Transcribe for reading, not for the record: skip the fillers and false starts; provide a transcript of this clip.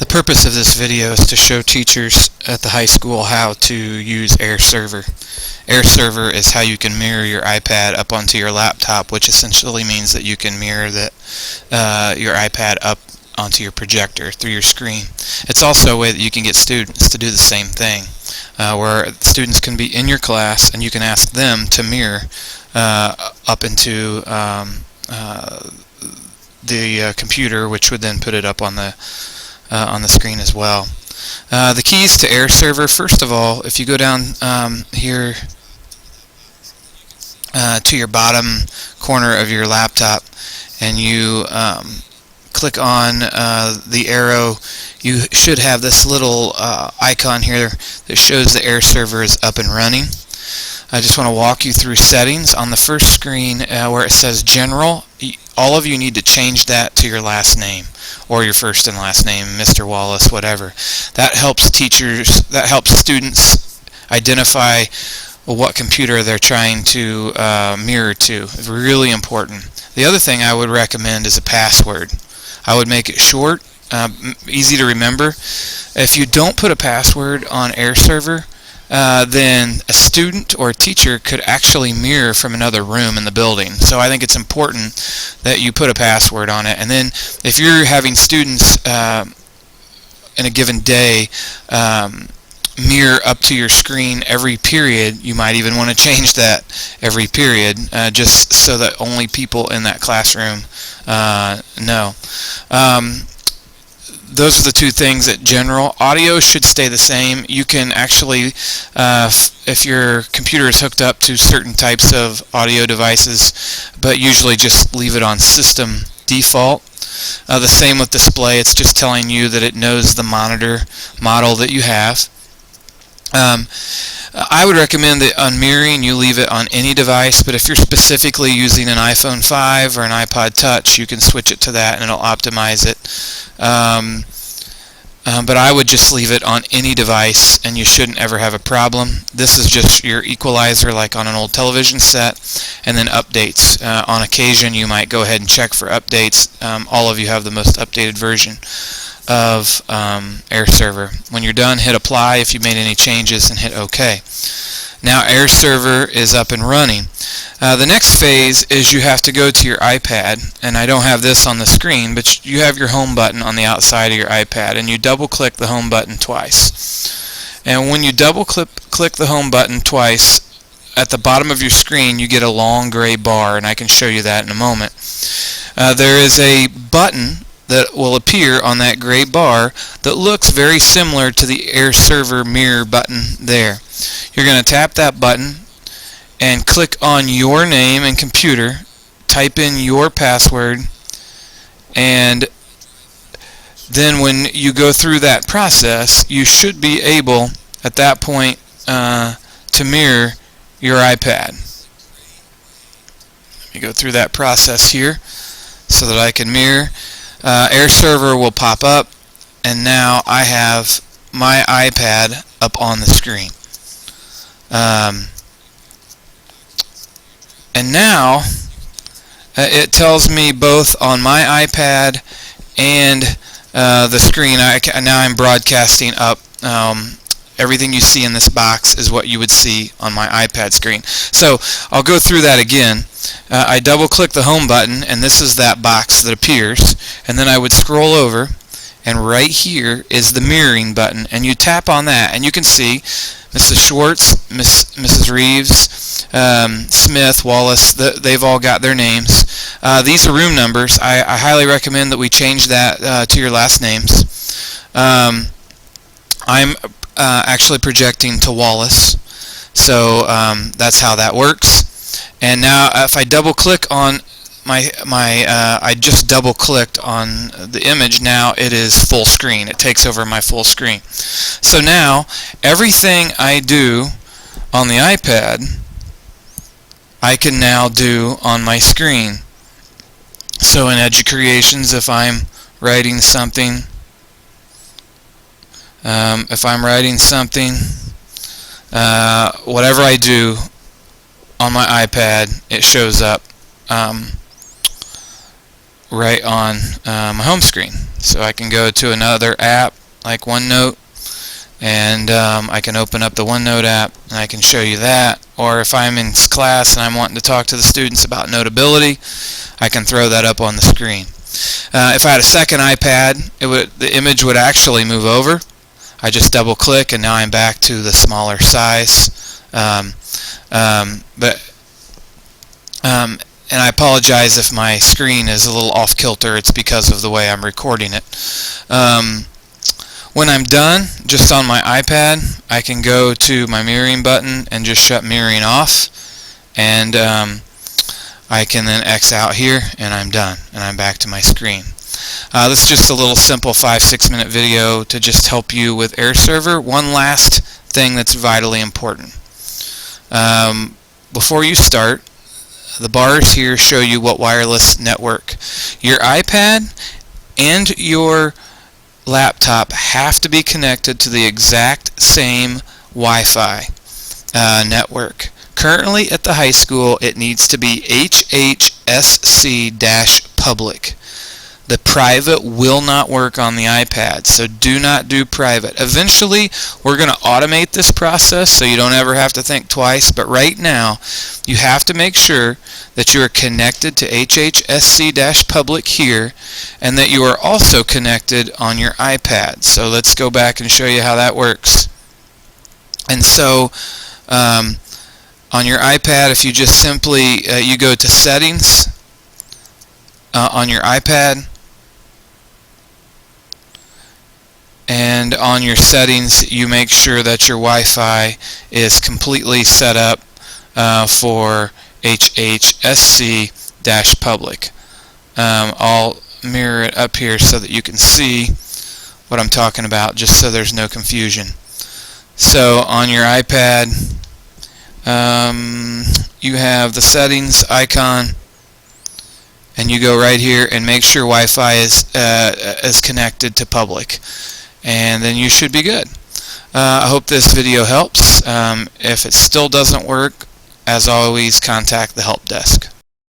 purpose of this video is to show teachers at the high school how to use Hhsc. Hhsc is how you can mirror your iPad up onto your laptop, which essentially means that you can mirror your iPad up onto your projector through your screen. It's also a way that you can get students to do the same thing, where students can be in your class and you can ask them to mirror up into the computer, which would then put it up on the screen as well. The keys to Hhsc, first of all, if you go down here to your bottom corner of your laptop and you click on the arrow, you should have this little icon here that shows the Hhsc is up and running. I just want to walk you through settings. On the first screen where it says General, all of you need to change that to your last name or your first and last name, Mr. Wallace, whatever. That helps teachers, that helps students identify what computer they're trying to mirror to. It's really important. The other thing I would recommend is a password. I would make it short, easy to remember. If you don't put a password on Hhsc, then a student or a teacher could actually mirror from another room in the building. So I think it's important that you put a password on it. And then if you're having students in a given day mirror up to your screen every period, you might even want to change that every period, just so that only people in that classroom know. Those are the two things at General. Audio should stay the same. You can actually, if your computer is hooked up to certain types of audio devices, but usually just leave it on System Default. The same with display. It's just telling you that it knows the monitor model that you have. I would recommend that on mirroring you leave it on any device, but if you're specifically using an iPhone 5 or an iPod Touch, you can switch it to that and it'll optimize it. But I would just leave it on any device and you shouldn't ever have a problem. This is just your equalizer like on an old television set, and then updates. On occasion you might go ahead and check for updates. All of you have the most updated version of Hhsc. When you're done, hit apply if you made any changes and hit OK. Now Hhsc is up and running. The next phase is you have to go to your iPad, and I don't have this on the screen, but you have your home button on the outside of your iPad, and you double click the home button twice. And when you double click the home button twice, at the bottom of your screen you get a long gray bar, and I can show you that in a moment. There is a button that will appear on that gray bar that looks very similar to the Hhsc mirror button there. You're going to tap that button and click on your name and computer, type in your password, and then when you go through that process, you should be able at that point to mirror your iPad. Let me go through that process here so that I can mirror. Hhsc will pop up, and now I have my iPad up on the screen. And now it tells me both on my iPad and the screen. Now I'm broadcasting up. Everything you see in this box is what you would see on my iPad screen. So I'll go through that again. I double click the home button, and this is that box that appears, and then I would scroll over, and right here is the mirroring button, and you tap on that and you can see Mrs. Schwartz, Mrs. Reeves, Smith, Wallace, they've all got their names. These are room numbers. I highly recommend that we change that to your last names. I'm actually projecting to Wallace, so that's how that works. And now if I double click on I just double clicked on the image, now it is full screen. It takes over my full screen. So now everything I do on the iPad I can now do on my screen. So in EduCreations, if I'm writing something, whatever I do on my iPad, it shows up right on my home screen. So I can go to another app like OneNote, and I can open up the OneNote app and I can show you that. Or if I'm in class and I'm wanting to talk to the students about Notability, I can throw that up on the screen. If I had a second iPad, the image would actually move over. I just double click and now I'm back to the smaller size. And I apologize if my screen is a little off kilter. It's because of the way I'm recording it. When I'm done, just on my iPad, I can go to my mirroring button and just shut mirroring off, and I can then X out here and I'm done and I'm back to my screen. This is just a little simple 5-6 minute video to just help you with AirServer. One last thing that's vitally important. Before you start, the bars here show you what wireless network. Your iPad and your laptop have to be connected to the exact same Wi-Fi network. Currently at the high school, it needs to be Hhsc-public. The private will not work on the iPad, so do not do private. Eventually, we're going to automate this process so you don't ever have to think twice, but right now, you have to make sure that you are connected to Hhsc-public here, and that you are also connected on your iPad. So let's go back and show you how that works. And so, on your iPad, if you just simply, you go to Settings on your iPad, and on your settings you make sure that your Wi-Fi is completely set up for Hhsc-public. I'll mirror it up here so that you can see what I'm talking about, just so there's no confusion. So on your iPad, you have the settings icon, and you go right here and make sure Wi-Fi is connected to public, and then you should be good. I hope this video helps. If it still doesn't work, as always, contact the help desk.